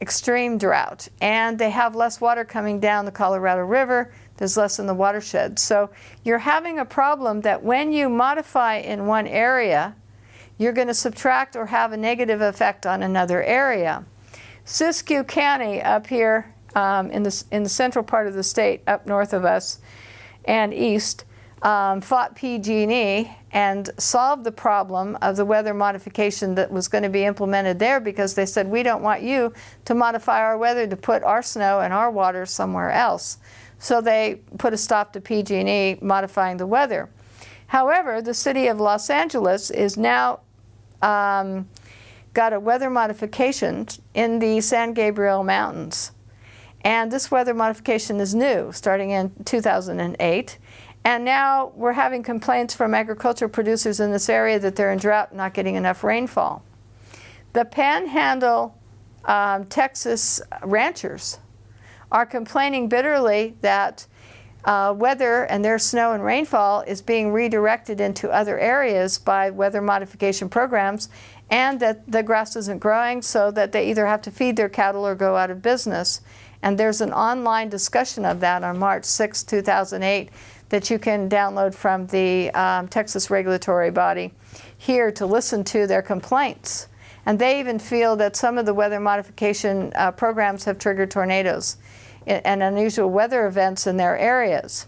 extreme drought, and they have less water coming down the Colorado River. There's less in the watershed. So you're having a problem that when you modify in one area, you're going to subtract or have a negative effect on another area. Siskiyou County up here in the central part of the state, up north of us and east, fought PG&E and solved the problem of the weather modification that was going to be implemented there, because they said, we don't want you to modify our weather to put our snow and our water somewhere else. So they put a stop to PG&E modifying the weather. However, the city of Los Angeles is now got a weather modification in the San Gabriel Mountains. And this weather modification is new, starting in 2008. And now we're having complaints from agricultural producers in this area that they're in drought, not getting enough rainfall. The Panhandle, Texas ranchers are complaining bitterly that weather and their snow and rainfall is being redirected into other areas by weather modification programs, and that the grass isn't growing, so that they either have to feed their cattle or go out of business. And there's an online discussion of that on March 6, 2008 that you can download from the Texas regulatory body here to listen to their complaints. And they even feel that some of the weather modification programs have triggered tornadoes and unusual weather events in their areas.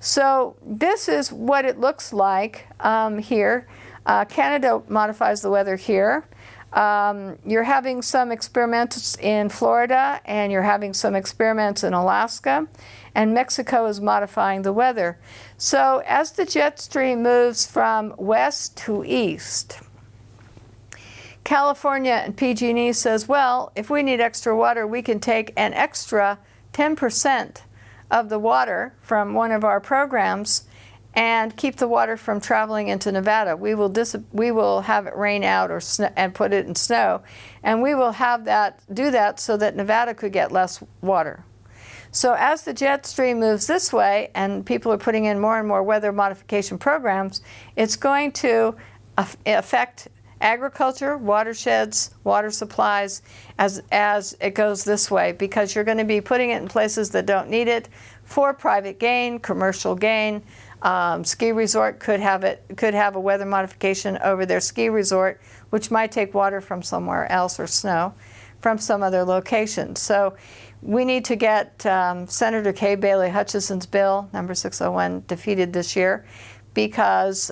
So this is what it looks like here. Canada modifies the weather here. You're having some experiments in Florida, and you're having some experiments in Alaska, and Mexico is modifying the weather. So as the jet stream moves from west to east, California and PG&E says, well, if we need extra water, we can take an extra 10% of the water from one of our programs and keep the water from traveling into Nevada. We will have it rain out or and put it in snow, and we will have that do that so that Nevada could get less water. So as the jet stream moves this way, and people are putting in more and more weather modification programs, it's going to affect agriculture, watersheds, water supplies as it goes this way, because you're going to be putting it in places that don't need it for private gain, commercial gain. Ski resort could have a weather modification over their ski resort, which might take water from somewhere else or snow from some other location. So we need to get Senator Kay Bailey Hutchison's bill, number 601, defeated this year, because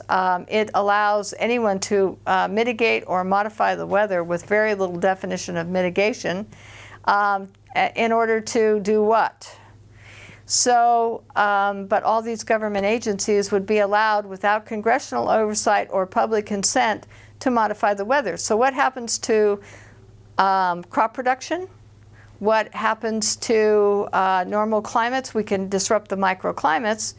it allows anyone to mitigate or modify the weather with very little definition of mitigation in order to do what? So, but all these government agencies would be allowed without congressional oversight or public consent to modify the weather. So what happens to crop production? What happens to normal climates? We can disrupt the microclimates.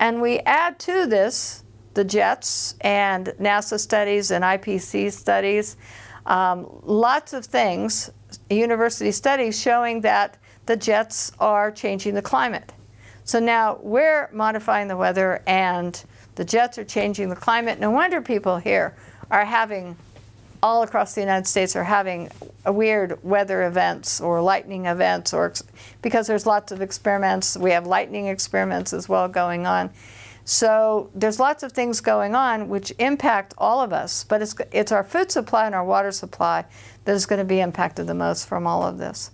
And we add to this the jets and NASA studies and IPC studies, lots of things, university studies showing that the jets are changing the climate. So now we're modifying the weather and the jets are changing the climate. No wonder people here are having, all across the United States, are having weird weather events or lightning events, or because there's lots of experiments. We have lightning experiments as well going on. So there's lots of things going on which impact all of us, but it's our food supply and our water supply that is going to be impacted the most from all of this.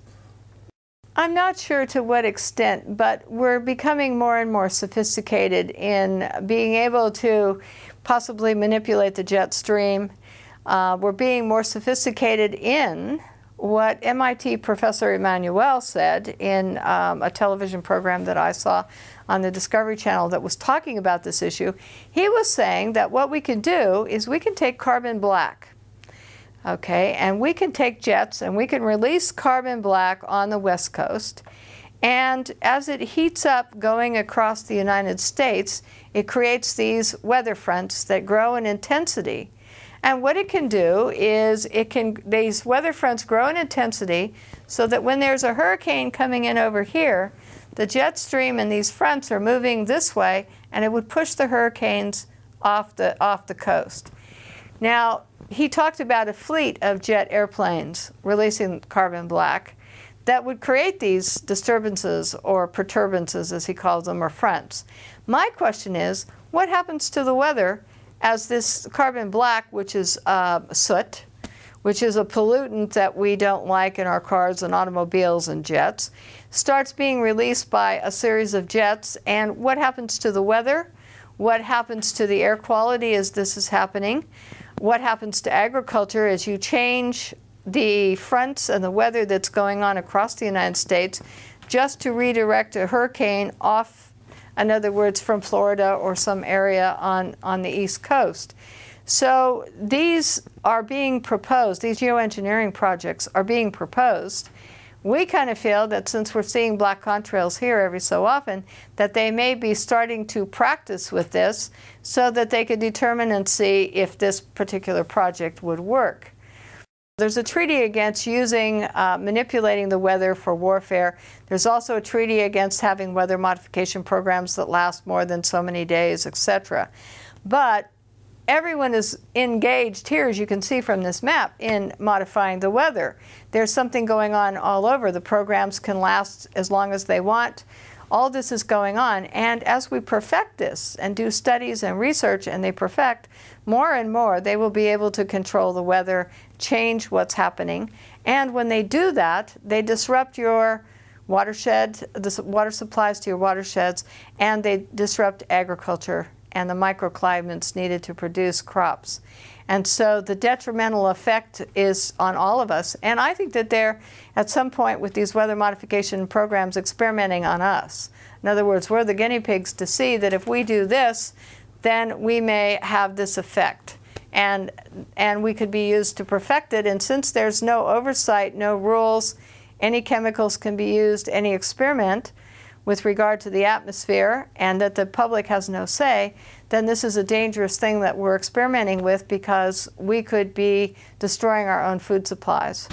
I'm not sure to what extent, but we're becoming more and more sophisticated in being able to possibly manipulate the jet stream. We're being more sophisticated in what MIT Professor Emanuel said in a television program that I saw on the Discovery Channel that was talking about this issue. He was saying that what we can do is we can take carbon black, okay, and we can take jets and we can release carbon black on the West Coast, and as it heats up going across the United States, it creates these weather fronts that grow in intensity. And what it can do is these weather fronts grow in intensity so that when there's a hurricane coming in over here, the jet stream and these fronts are moving this way, and it would push the hurricanes off the coast. Now, he talked about a fleet of jet airplanes releasing carbon black that would create these disturbances or perturbances, as he calls them, or fronts. My question is, what happens to the weather as this carbon black, which is soot, which is a pollutant that we don't like in our cars and automobiles and jets, starts being released by a series of jets, and what happens to the weather? What happens to the air quality as this is happening? What happens to agriculture as you change the fronts and the weather that's going on across the United States just to redirect a hurricane off, in other words, from Florida or some area on the East Coast? So these are being proposed, these geoengineering projects are being proposed. We kind of feel that since we're seeing black contrails here every so often, that they may be starting to practice with this so that they could determine and see if this particular project would work. There's a treaty against using, manipulating the weather for warfare. There's also a treaty against having weather modification programs that last more than so many days, etc. But everyone is engaged here, as you can see from this map, in modifying the weather. There's something going on all over. The programs can last as long as they want. All this is going on, and as we perfect this and do studies and research and they perfect, more and more they will be able to control the weather, change what's happening, and when they do that, they disrupt your watershed, the water supplies to your watersheds, and they disrupt agriculture and the microclimates needed to produce crops. And so the detrimental effect is on all of us. And I think that they're, at some point with these weather modification programs, experimenting on us. In other words, we're the guinea pigs to see that if we do this, then we may have this effect. And we could be used to perfect it. And since there's no oversight, no rules, any chemicals can be used, any experiment with regard to the atmosphere, and that the public has no say, then this is a dangerous thing that we're experimenting with because we could be destroying our own food supplies.